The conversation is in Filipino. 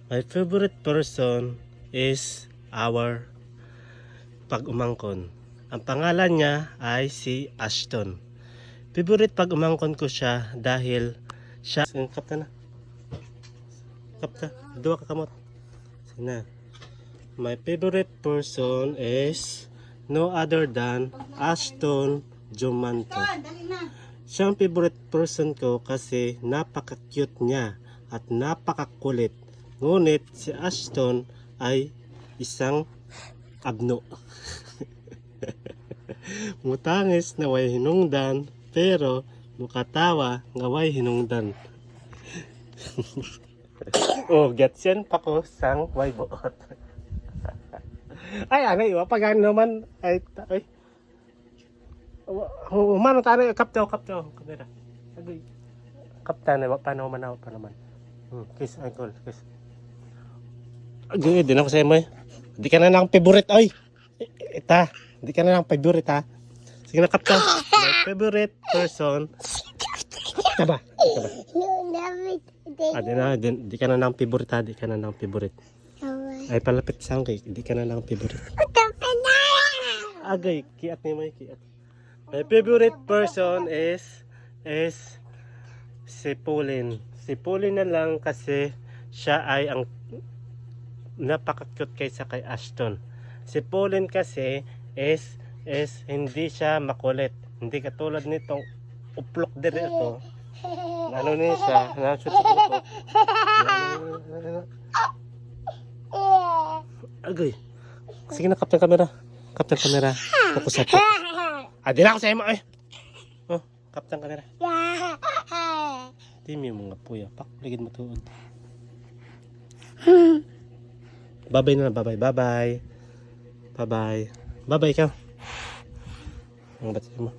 My favorite person is our pag-umangkon. Ang pangalan niya ay si Ashton. Favorite pag-umangkon ko siya dahil siya... Kapta na. Kapta. Dua ka kamot. Sige. My favorite person is no other than Ashton Jumanto. Siya ang favorite person ko kasi napaka-cute niya at napaka-kulit. Ngunit si Ashton ay isang abno. Mutangis na way hinungdan pero mukatawa nga way hinungdan. Oh, get yan pa ko sang way buot. Ay, anay, wapagan naman. Ay. Umano tayo, kaptaw. Kamera. Agay. Kapta na, paano manaw pa naman. Kiss, uncle, kiss. Agay, din ako sa'yo mo eh. Hindi ka na lang favorite, oy. Ita, hindi ka na lang favorite, ha. Sige na, kapta. My favorite person. Taba. Di ka na lang favorite, ha. Di ka na lang favorite. Ay, palapit sa akin, hindi ka na lang favorite. Agay, kiat ni mo, kiat. My favorite person is si Pauline. Si Pauline na lang kasi siya ay ang napaka-cute kaysa kay Ashton. Si Pauline kasi is hindi siya makulit. Hindi katulad nitong uplok din ito. Ano niya siya? Nashoot ito. Agay. Sige na, kapten kamera. Kapten kamera. Fokus ako. Di na ako sa imo eh. Oh, kapten kamera. Di mo mga puya. Pak, ligid mo tuod. Bye-bye na, bye-bye. Bye-bye. Bye-bye. Bye-bye ikaw. Ang ba't mo?